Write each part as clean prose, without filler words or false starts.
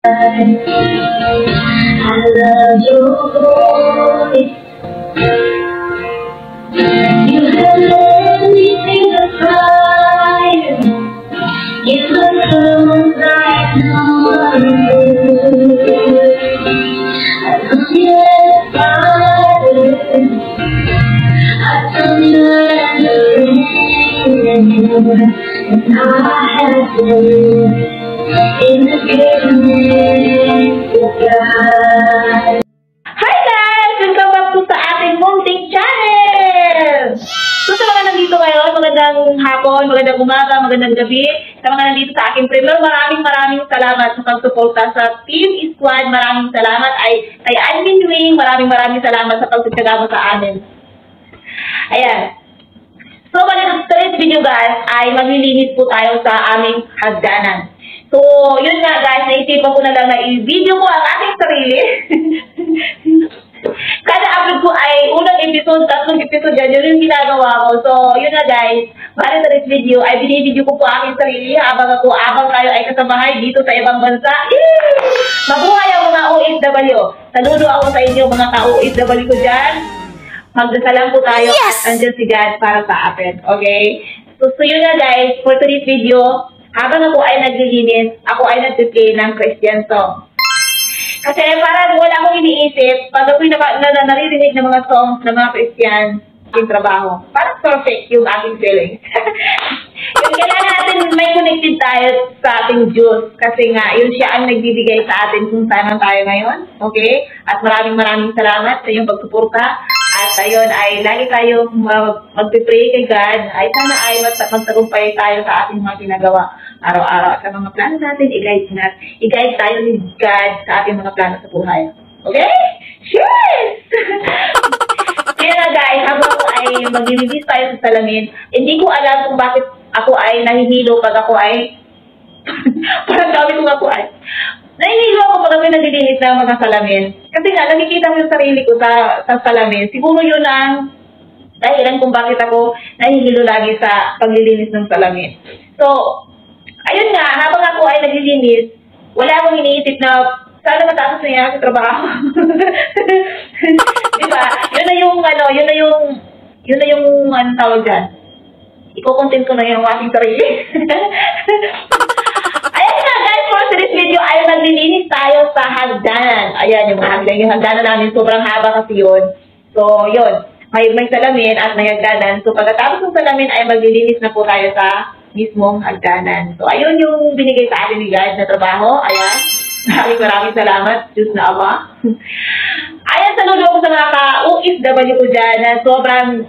I love your voice. You have led me to the fire. You have close like no other. I love you as Father. I told you as a friend. And now I have been in the goodness of God. Hi guys! Welcome back po sa ating munting channel! So sa mga nandito ngayon, magandang hapon, magandang umaga, magandang gabi. Sa mga nandito sa aking premiere, maraming salamat sa pagsuporta sa Team Squad. Maraming salamat kay Admin Wing. Maraming salamat sa pagtutyaga mo sa amin. Ayan. So, today's video guys ay maglilinis po tayo sa aming hagdanan. So, yun nga guys, naisipan ko na lang na i-video ko ang aking sarili. Kada upload ko ay unang episode, tatlong episode, yun yung ginagawa ko. So, yun na guys, para sa this video ay binibideo ko po aking sarili habang tayo ay kasamahay dito sa ibang bansa. Mabuhay ang mga OFW. Saludo ako sa inyo mga ka-OFW ko dyan. Magdasalan po tayo at andyan si God para sa atin. Okay? So yun na guys, for today's video, habang ako ay naglilinis, ako ay nag-play ng Christian song. Kasi parang wala akong iniisip, pag ako'y naririnig ng mga songs ng mga Christian, yung trabaho. Parang perfect yung aking feelings. Yung kailangan natin may connected tayo sa ating Diyos. Kasi nga, yun siya ang nagbibigay sa atin kung saan tayo ngayon. Okay? At maraming salamat sa iyong pagsuporta. At ayun, ay lagi tayo mag-pray kay God. Ay sana ay magtagumpay tayo sa ating mga ginagawa araw-araw. Sa mga plano natin, i-guide tayo ni God sa ating mga plano sa buhay. Okay? Cheers! Kaya na guys, habang ako ay mag-release tayo sa salamin, hindi ko alam kung bakit ako ay nahihilo pag ako ay parang dami kong ako ay nahihilo ako pag ako naglilinis ng mga salamin. Kasi nga, nakikita ko yung sarili ko sa salamin. Siguro yun ang dahilan kung bakit ako nahihilo lagi sa paglilinis ng salamin. So, ayun nga, habang ako ay naglilinis, wala akong iniisip na sana matapos na yan sa trabaho. Diba? Yun na yung ano tawag dyan. Iko-content ko na yung aking sarili. Ayan nga guys, for today's video ay naglilinis tayo sa hagdanan. Ayan, yung hagdanan namin, sobrang haba kasi yun. So, yun. May salamin at may hagdanan. So, pagkatapos ng salamin ay maglilinis na po tayo sa mismong hagdanan. So, ayun yung binigay sa atin ni God na trabaho. Ayan. Maraming salamat, Diyos na Ama. Ayan, saludo ako sa mga ka-OFW ko dyan na sobrang,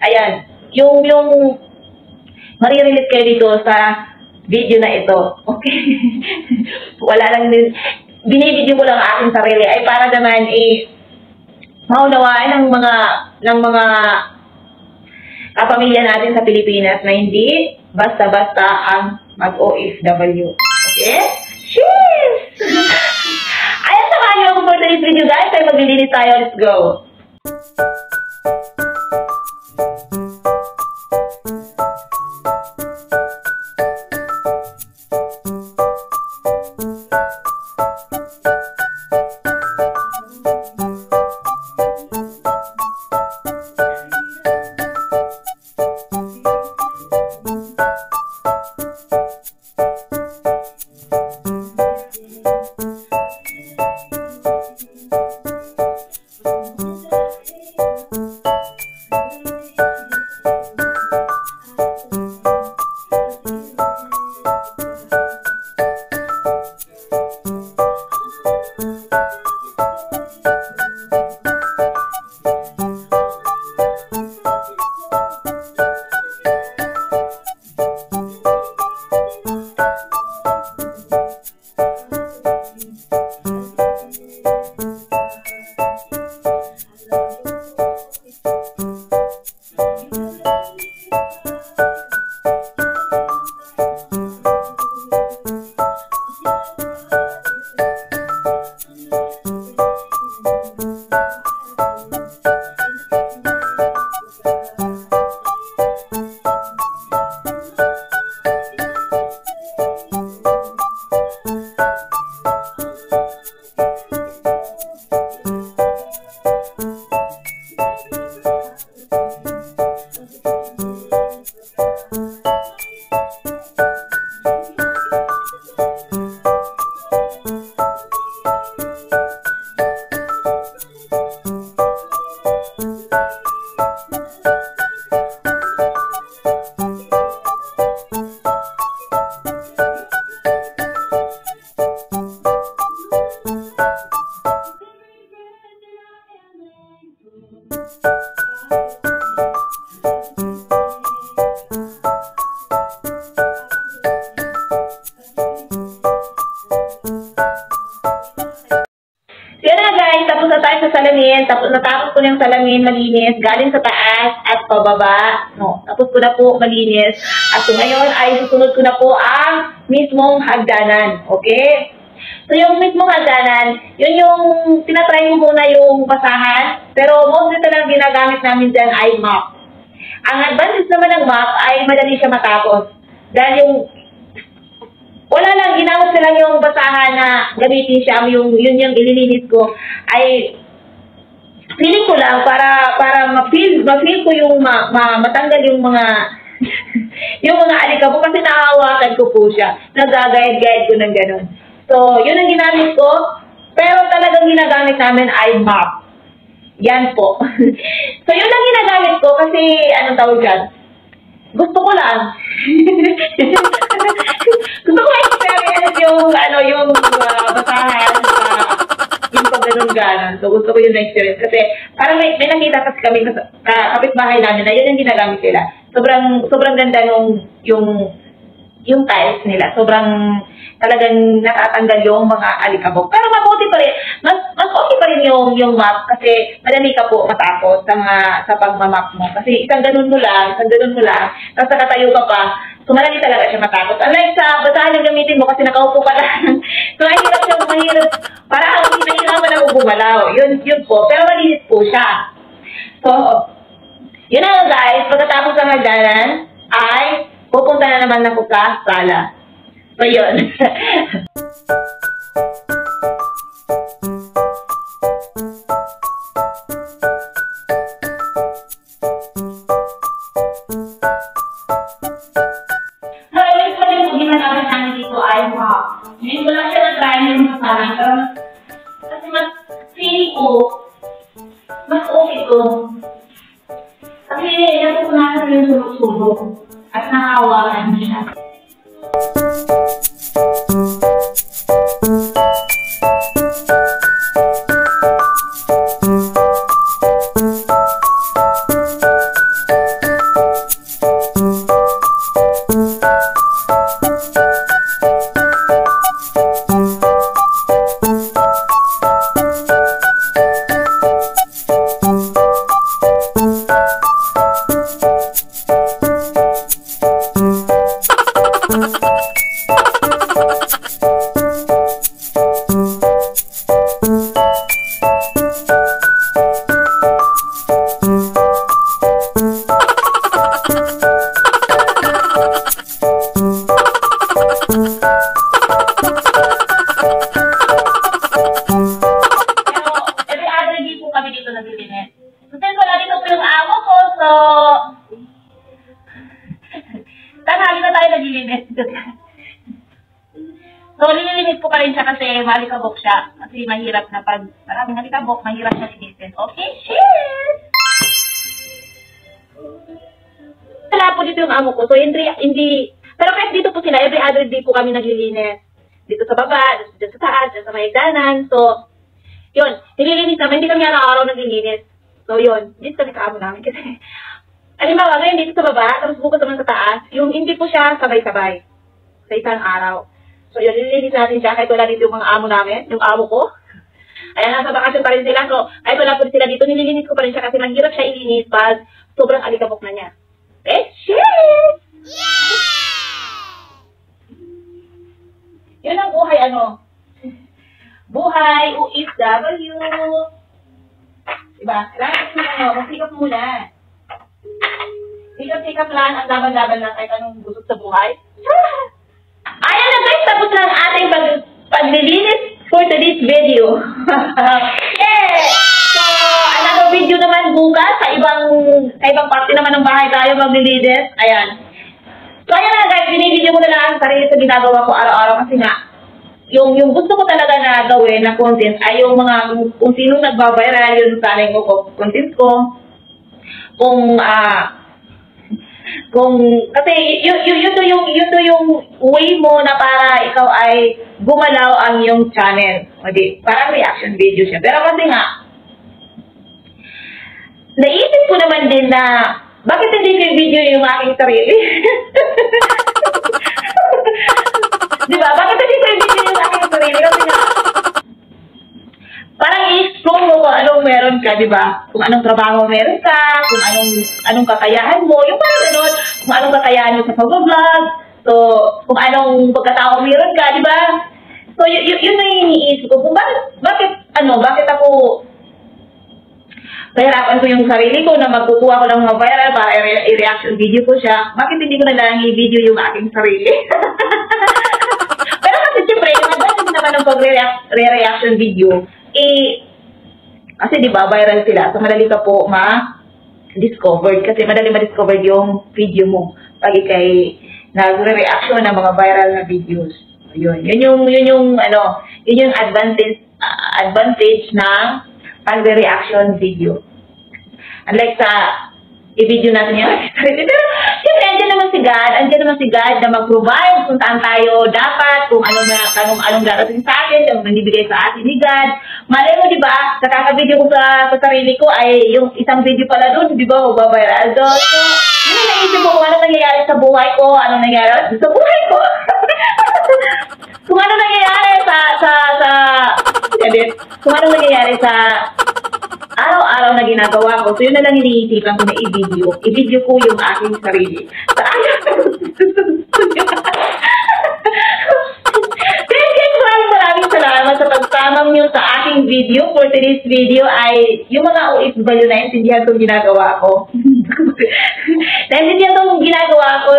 ayan, yung marirelate kayo dito sa video na ito. Okay? Wala lang din, binibidyo ko lang aking sarili ay para naman maunawaan ng mga kapamilya natin sa Pilipinas na hindi basta-basta ang mag-OFW. Okay? Cheers! Ayan, samahan niyo ako for today's video guys. Ay maglilinis tayo. Let's go! sa salamin, tapos natapos ko na yung salamin, malinis, galing sa taas at pababa. No, tapos ko na po malinis. At so ngayon ay susunod ko na po ang mismong hagdanan. Okay? So yung mismong hagdanan, yun yung tinatry mo muna yung basahan, pero mostly talagang ginagamit namin dyan ay mop. Ang advantage naman ng mop ay madali siya matapos. Dahil yung wala lang, ginamit ko lang yung basahan na gamitin siya, yun yung ililinis ko, ay feeling ko lang para ma-feel ko yung matanggal yung mga yung mga alikabok kasi naahawakan ko po siya. Nagagayad-gayad ko ng ganun. So, yun ang ginamit ko, pero talagang ginagamit namin ay mop. Yan po. So, yun ang ginagamit ko kasi, anong tawag dyan? Gusto ko lang. Gusto ko experience yung basahan yung pag-ganun-ganon. So, gusto ko yung experience kasi parang may nakita kasi kami sa kapitbahay namin na yun yung ginagamit nila. Sobrang ganda nung yung tiles nila. Sobrang talagang natatanggal yung mga alikabok. Pero mabuti pa rin. Mas okay pa rin yung map kasi madali ka po matapos sa pagmamap mo. Kasi isang ganun mo lang, tapos nakatayo ka pa, so madali talaga siya matapos. Unlike sa basahan yung gamitin mo kasi nakaupo ka lang. So mahirap. Parang hinahirapan ako gumalaw. Yun po. Pero malinis po siya. So, yun na guys. Pagkatapos ng hagdanan ay pupunta na naman ako sa sala. So, yun. Ginagamit namin dito ay mop. Ngayon ko lang siya na-try yung masahan. Pero kasi mas feeling ko, mas okay ko. Kasi natutunasan yung sulok-sulok at nakawakan siya. So, lilinis ko pa rin siya kasi malikabok siya. Kasi mahirap na pag maraming malikabok, mahirap siya linisin. Okay, shit! Wala po dito yung amo ko. So, hindi, pero kahit dito po sila, every other day po kami naglilinis. Dito sa baba, dito sa taas, dito sa mayagdanan. So, yun, nililinis naman. Hindi kami araw-araw naglilinis. So, yun, dito kami sa amo namin. Kasi, halimbawa, ngayon dito sa baba, tapos bukas naman sa taas, yung hindi po siya sabay-sabay sa isang araw. So, yun, nililinis natin siya kahit wala dito yung mga amo namin, yung amo ko. Ayan, nasa bakasyon pa rin sila. So, kahit wala po sila dito, nililinis ko pa rin siya kasi mahirap siya ilinis pag sobrang alikabok na niya. Okay? Shit! Yeah! Yun ang buhay, buhay OFW. Diba? Kailangan magsikap muna. Sikap-sikap lang, ang laban-laban lang kahit anong gusto sa buhay. Ayan na guys, tapos lang ating paglilinis for today's video. Yeah! So, another video naman bukas sa ibang parte naman ng bahay tayo maglilinis. Ayan. So, ayan na guys, binibideo ko na lang ang sarili sa ginagawa ko araw-araw kasi nga, yung gusto ko talaga na gawin na content ay yung mga, kung sino nagbaviral yun sa aling ko, content ko. Kasi yun to yung way mo na para ikaw ay gumalaw ang iyong channel. O di, parang reaction video siya. Pero kasi nga, naisip ko naman din na, bakit hindi ko video yung aking sarili? Diba? Bakit hindi ko video yung aking sarili? Kasi nga, parang i-explore mo kung anong ka, di ba? Kung anong trabaho meron ka, kung anong kakayahan mo, yung parang ganun, kung anong kakayahan mo sa pag-vlog, so, kung anong pagkatao meron ka, di ba? So, yun na yung iniisip ko, kung bakit ako, nahirapan ko yung sarili ko na magkukuha ko ng mga viral para i-reaction video ko siya, bakit hindi ko na lang i-video yung aking sarili? Pero kasi siyempre, yung advantage naman ng pag-reaction video, kasi di ba viral sila, so madali ka po ma-discovered, kasi madali ma-discovered yung video mo pag ikay nagre-reaction ng mga viral na videos. Yun yung advantage ng pag-reaction video. Unlike sa i-video natin yung sarili. Pero, siyempre, andyan naman si God na mag-provide kung saan tayo dapat, kung anong darating sa atin, kung nanibigay sa atin ni God. Malay mo, di ba, sa kaka-video ko sa sarili ko ay yung isang video pala doon, di ba, magbabiral doon. So, yun ang naisip ko kung anong nangyayari sa buhay ko, kung anong nangyayari sa araw-araw na ginagawa ko. So, yun na lang iniisipan ko na i-video. I-video ko yung aking sarili. Maraming salamat sa pagtamang nyo sa aking video. For today's video ay yung mga OFW na intindihan kong ginagawa ko. Naintindihan kong ginagawa ko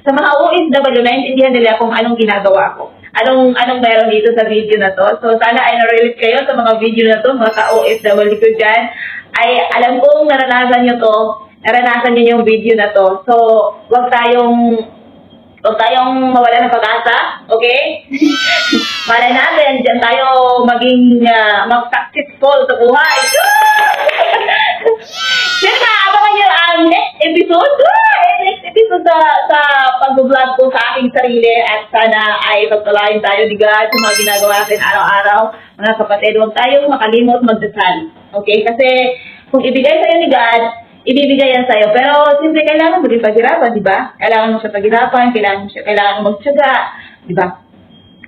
sa mga OFW na intindihan nila kung anong ginagawa ko. Anong meron dito sa video na to. So, sana ay na-relate kayo sa mga video na to, mga ka-OFW ko dyan. Ay, alam kong naranasan nyo yung video na to. So, wag tayong mawala ng pag-asa, okay? Malay natin, dyan tayo maging mag-successful sa buhay. Yan na, abangan nyo ang next episode. Sa pag-vlog ko sa aking sarili at sana ay pagpalain tayo ni God sa mga ginagawa natin araw-araw. Mga kapatid, huwag tayong makalimot magdasal. Okay? Kasi kung ibigay sa'yo ni God, ibibigay yan sa'yo. Pero siyempre kailangan mo rin paghirapan, di ba? Kailangan mo siya paghirapan, kailangan mo magtiyaga, di ba?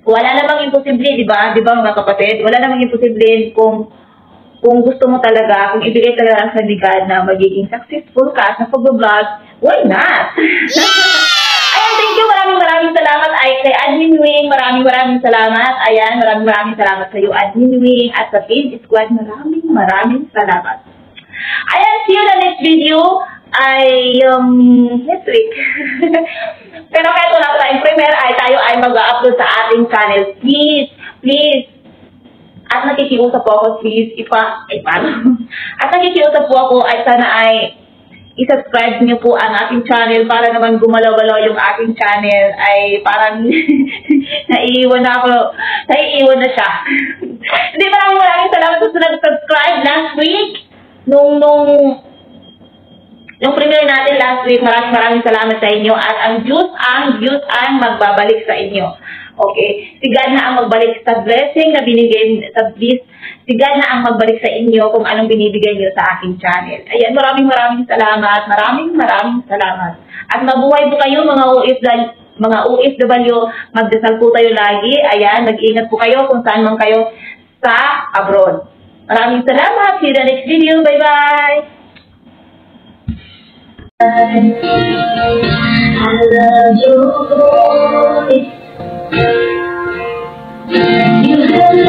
Wala namang imposible, di ba? Di ba mga kapatid? Wala namang imposible kung gusto mo talaga, kung ibigay talaga sa ni God na magiging successful ka sa pag-vlog, why not? Ayan, thank you. Maraming salamat kay Admin Wing. Maraming salamat. Ayan, maraming salamat sa iyo, Admin Wing. At sa Page Squad, maraming salamat. Ayan, see you in the next video ay next week. Pero kahit wala tayong premiere, tayo ay mag-upload sa ating channel. Please. At nakikiusap po ako, please, At nakikiusap po ako ay sana ay i-subscribe niyo po ang aking channel para naman gumalaw-galaw yung aking channel ay parang naiiwan na siya. Hindi, maraming salamat sa nag-subscribe last week. Nung premiere natin last week, maraming salamat sa inyo at ang views ang magbabalik sa inyo. Okay? Si God na ang magbalik sa blessing na binigay sa bliss. Si God na ang magbalik sa inyo kung anong binibigay niyo sa aking channel. Ayan, maraming salamat. Maraming salamat. At mabuhay po kayo mga OFW. Magdasal po tayo lagi. Ayan, mag-ingat po kayo kung saan man kayo sa abroad. Maraming salamat. See you in the next video. Bye-bye. I love your voice. You have